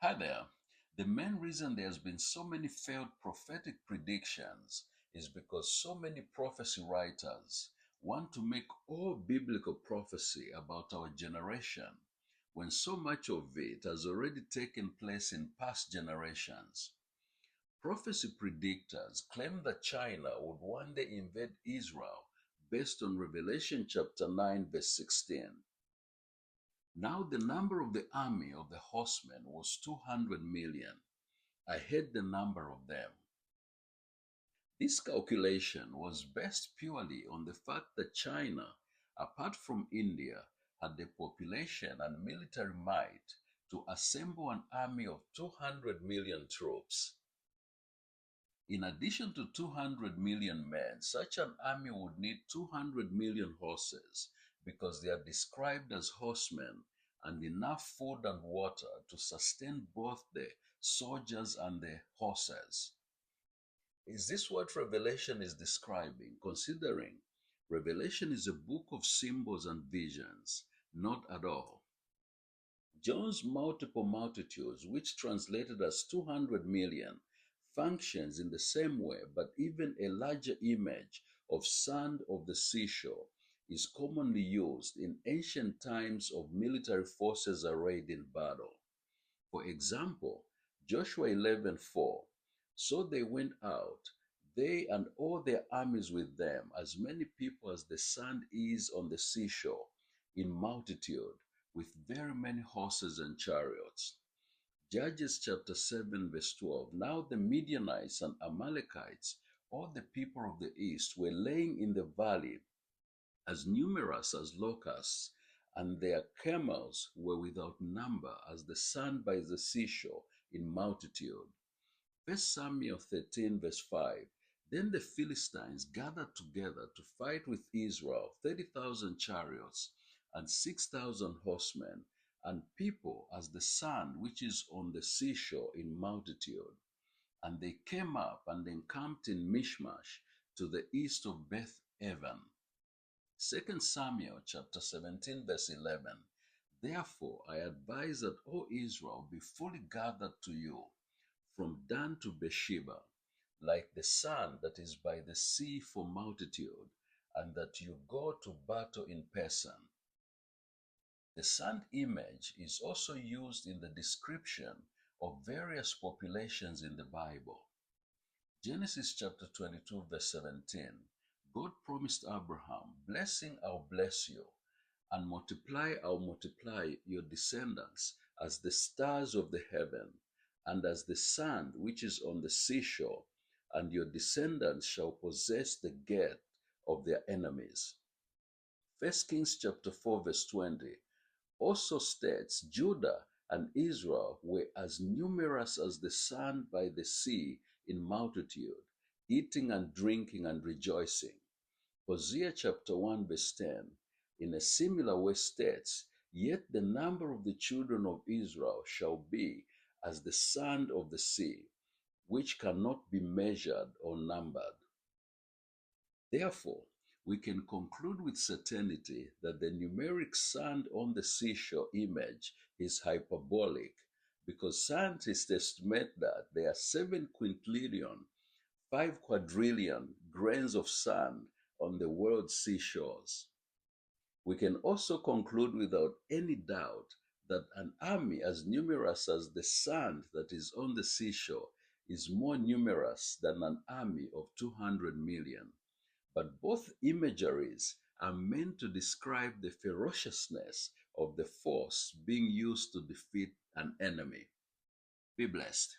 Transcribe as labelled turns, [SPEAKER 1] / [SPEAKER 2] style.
[SPEAKER 1] Hi there. The main reason there's been so many failed prophetic predictions is because so many prophecy writers want to make all biblical prophecy about our generation when so much of it has already taken place in past generations. Prophecy predictors claim that China would one day invade Israel based on Revelation chapter 9 verse 16. Now the number of the army of the horsemen was 200 million. I had the number of them. This calculation was based purely on the fact that China, apart from India, had the population and military might to assemble an army of 200 million troops. In addition to 200 million men, such an army would need 200 million horses because they are described as horsemen and enough food and water to sustain both the soldiers and the horses. Is this what Revelation is describing? Considering Revelation is a book of symbols and visions, not at all. John's multiple multitudes, which translated as 200 million, functions in the same way, but even a larger image of sand of the seashore is commonly used in ancient times of military forces arrayed in battle. For example, Joshua 11:4. So they went out, they and all their armies with them, as many people as the sand is on the seashore, in multitude, with very many horses and chariots. Judges chapter 7 verse 12. Now the Midianites and Amalekites, all the people of the east, were laying in the valley as numerous as locusts, and their camels were without number as the sand by the seashore in multitude. 1 Samuel 13 verse 5. Then the Philistines gathered together to fight with Israel 30,000 chariots and 6,000 horsemen, and people as the sand which is on the seashore in multitude. And they came up and encamped in Mishmash to the east of Beth Aven. 2 Samuel chapter 17 verse 11. Therefore I advise that all Israel be fully gathered to you from Dan to Beersheba, like the sand that is by the sea for multitude, and that you go to battle in person. The sand image is also used in the description of various populations in the Bible. Genesis chapter 22 verse 17. God promised Abraham, blessing I'll bless you, and multiply I'll multiply your descendants as the stars of the heaven, and as the sand which is on the seashore, and your descendants shall possess the gate of their enemies. 1 Kings chapter 4 verse 20 also states Judah and Israel were as numerous as the sand by the sea in multitude, eating and drinking and rejoicing. Hosea chapter 1 verse 10 in a similar way states, yet the number of the children of Israel shall be as the sand of the sea, which cannot be measured or numbered. Therefore, we can conclude with certainty that the numeric sand on the seashore image is hyperbolic, because scientists estimate that there are 7 quintillion, 5 quadrillion grains of sand on the world's seashores. We can also conclude without any doubt that an army as numerous as the sand that is on the seashore is more numerous than an army of 200 million. But both imageries are meant to describe the ferociousness of the force being used to defeat an enemy. Be blessed.